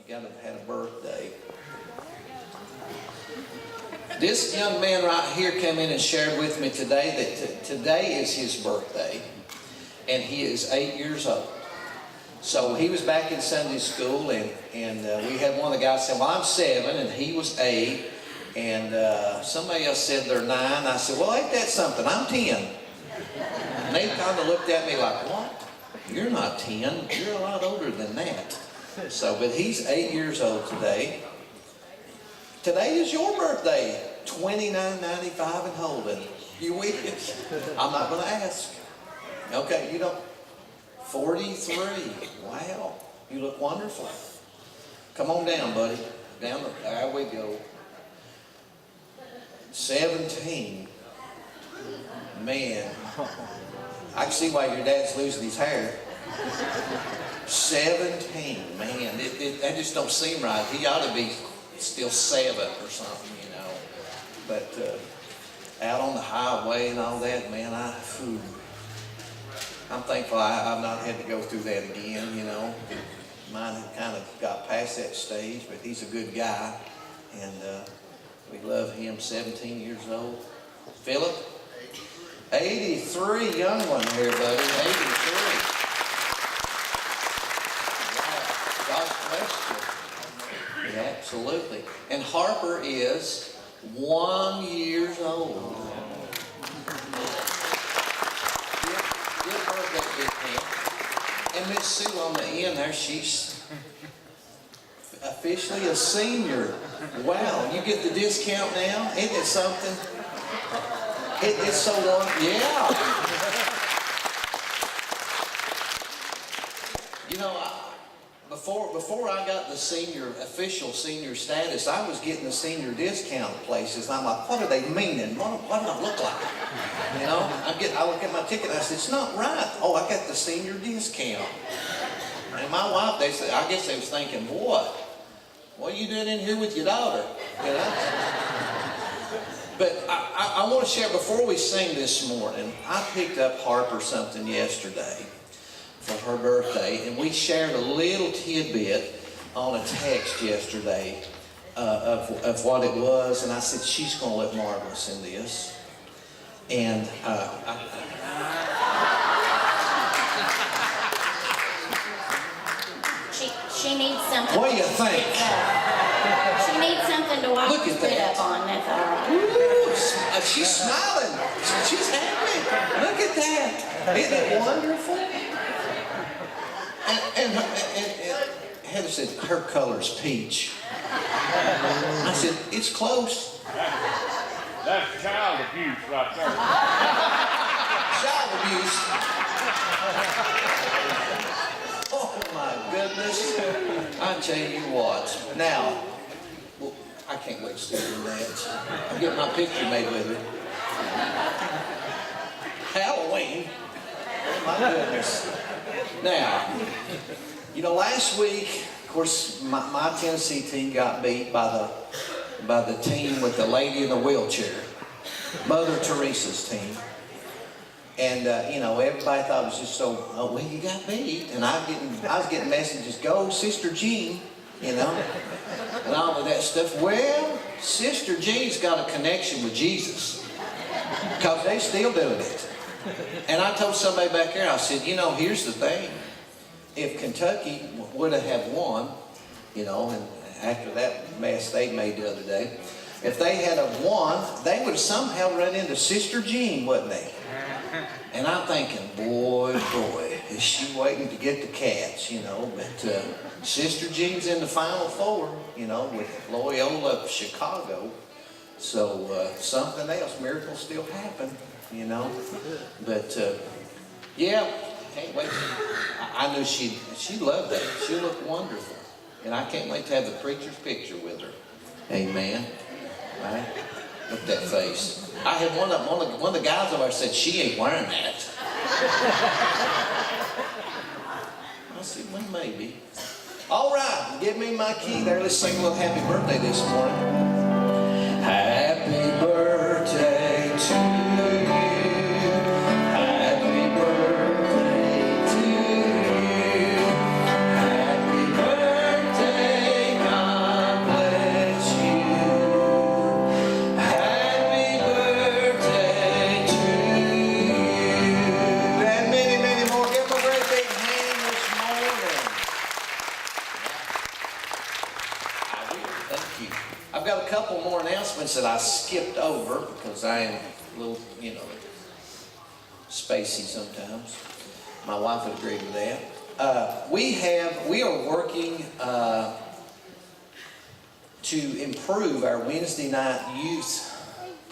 had a birthday. This young man right here came in and shared with me today that today is his birthday, and he is 8 years old. So he was back in Sunday school, and we had one of the guys say, well, I'm 7, and he was 8, and somebody else said they're 9. I said, well, ain't that something? I'm 10. And they kind of looked at me like, what? You're not 10. You're a lot older than that. So, but he's 8 years old today. Today is your birthday. $29.95 and holding. You wish. I'm not going to ask. Okay, you don't. 43. Wow. You look wonderful. Come on down, buddy. There we go. 17. Man. I can see why your dad's losing his hair. 17. Man, that just don't seem right. He ought to be still 7 or something, you know. But out on the highway and all that, man, I'm thankful I've not had to go through that again, you know. Mine had kind of got past that stage, but he's a good guy, and we love him. 17 years old. Philip? 83, young one here, buddy. 83. Wow. God bless you. Yeah, absolutely. And Harper is 1 year old. Give her that big hand. And Miss Sue on the end there, she's officially a senior. Wow, you get the discount now? Isn't it something? It's so long. Yeah. You know, before I got the official senior status, I was getting the senior discount at places. And I'm like, what are they meaning? What do I look like? You know, I look at my ticket and I said, it's not right. Oh, I got the senior discount. And my wife, I guess they was thinking, what are you doing in here with your daughter? You know? But I want to share, before we sing this morning, I picked up Harper something yesterday for her birthday, and we shared a little tidbit on a text yesterday of what it was, and I said, she's going to look marvelous in this. And she needs something. What do you think? She needs something to watch. Look at that. Up on. That's all right. Ooh, she's smiling. She's happy. Look at that. Isn't it wonderful? And Heather said her color's peach. I said, it's close. That's child abuse right there. Child abuse. Oh my goodness. I tell you what. Now, well, I can't wait to see that. I'm getting my picture made with it. Halloween. Oh my goodness. Now, you know, last week, of course, my Tennessee team got beat by the team with the lady in the wheelchair, Mother Teresa's team. And you know, everybody thought it was just so, oh well, you got beat. And I was getting messages, go Sister Jean, you know, and all of that stuff. Well, Sister Jean's got a connection with Jesus, because they still doing it. And I told somebody back there, I said, you know, here's the thing. If Kentucky would have won, you know, and after that mess they made the other day, if they had have won, they would have somehow run into Sister Jean, wouldn't they? And I'm thinking, boy, is she waiting to get the Cats, you know. But Sister Jean's in the Final Four, you know, with Loyola of Chicago. So something else, miracles still happen, you know. But yeah, can't wait. I knew she'd love that. She'll look wonderful. And I can't wait to have the preacher's picture with her. Amen. Right? Look at that face. I had one of the guys over there said, she ain't wearing that. I said, well, maybe. All right, give me my key there. Let's sing a little happy birthday this morning. Happy birthday to you. Happy birthday to you. Happy birthday got a couple more announcements that I skipped over because I am a little, spacey sometimes. My wife would agree with that. We are working to improve our Wednesday night youth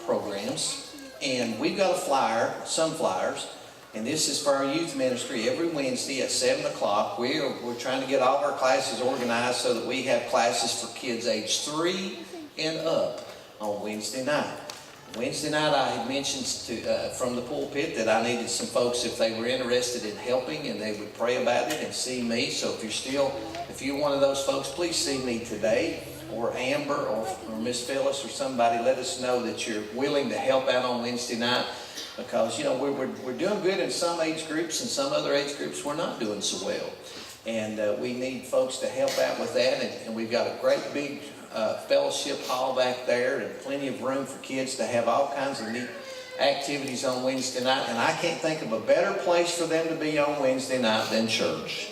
programs, and we've got a flyer, some flyers, and this is for our youth ministry every Wednesday at 7 o'clock. We're trying to get all of our classes organized so that we have classes for kids age 3 and up on Wednesday night. Wednesday night I had mentioned from the pulpit that I needed some folks if they were interested in helping, and they would pray about it and see me. So if you're one of those folks, please see me today, or Amber, or Miss Phyllis, or somebody. Let us know that you're willing to help out on Wednesday night, because we're doing good in some age groups, and some other age groups we're not doing so well, and we need folks to help out with that. And we've got a great big fellowship hall back there, and plenty of room for kids to have all kinds of neat activities on Wednesday night. And I can't think of a better place for them to be on Wednesday night than church.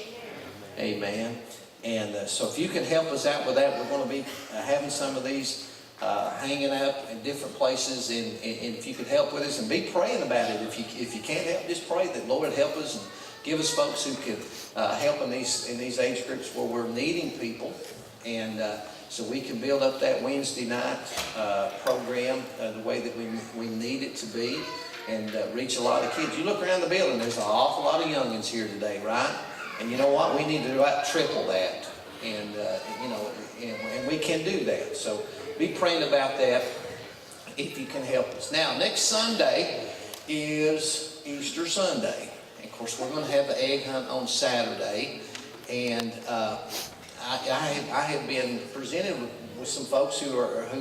Amen. And so if you can help us out with that, we're going to be having some of these hanging up in different places, and if you could help with us and be praying about it. If you can't help, just pray that Lord help us and give us folks who can help in these age groups where we're needing people, and so we can build up that Wednesday night program the way that we need it to be, and reach a lot of kids. You look around the building, there's an awful lot of youngins here today, right? And you know what? We need to do about triple that, and and we can do that. So be praying about that if you can help us. Now, next Sunday is Easter Sunday. And of course, we're going to have the egg hunt on Saturday, and I have been presented with some folks who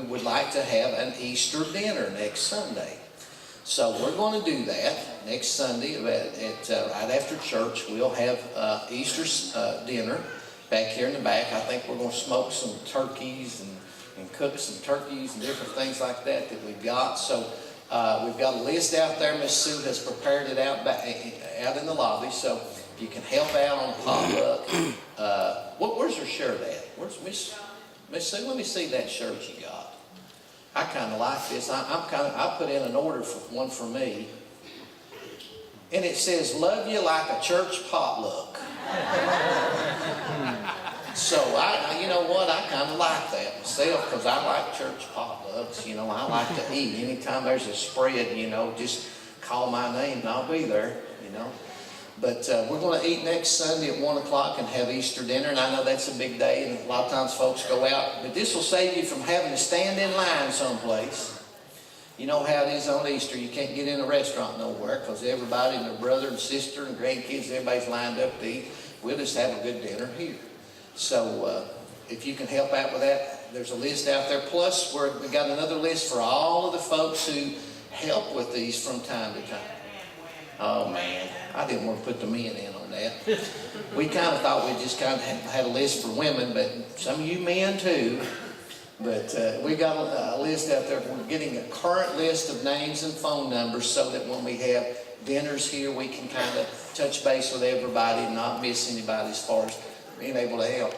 would like to have an Easter dinner next Sunday. So we're going to do that next Sunday right after church. We'll have Easter dinner back here in the back. I think we're going to smoke some turkeys and cook some turkeys and different things like that we've got. So we've got a list out there. Miss Sue has prepared it out in the lobby. So if you can help out on potluck. Where's her shirt at? Where's Miss Sue? Let me see that shirt you got. I kind of like this. I put in an order for one for me, and it says "Love you like a church potluck." So you know what? I kind of like that myself, because I like church potlucks. I like to eat. Anytime there's a spread, just call my name and I'll be there. But we're going to eat next Sunday at 1 o'clock and have Easter dinner. And I know that's a big day, and a lot of times folks go out. But this will save you from having to stand in line someplace. You know how it is on Easter. You can't get in a restaurant nowhere, because everybody and their brother and sister and grandkids, everybody's lined up to eat. We'll just have a good dinner here. So if you can help out with that, there's a list out there. Plus, we got another list for all of the folks who help with these from time to time. Oh man, I didn't want to put the men in on that. We kind of thought we just kind of had a list for women, but some of you men too. But we got a list out there. We're getting a current list of names and phone numbers, so that when we have dinners here, we can kind of touch base with everybody and not miss anybody as far as being able to help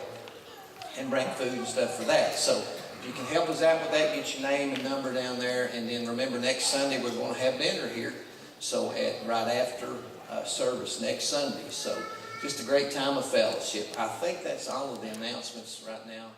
and bring food and stuff for that. So if you can help us out with that, get your name and number down there. And then remember, next Sunday we're going to have dinner here. So right after service next Sunday. So just a great time of fellowship. I think that's all of the announcements right now.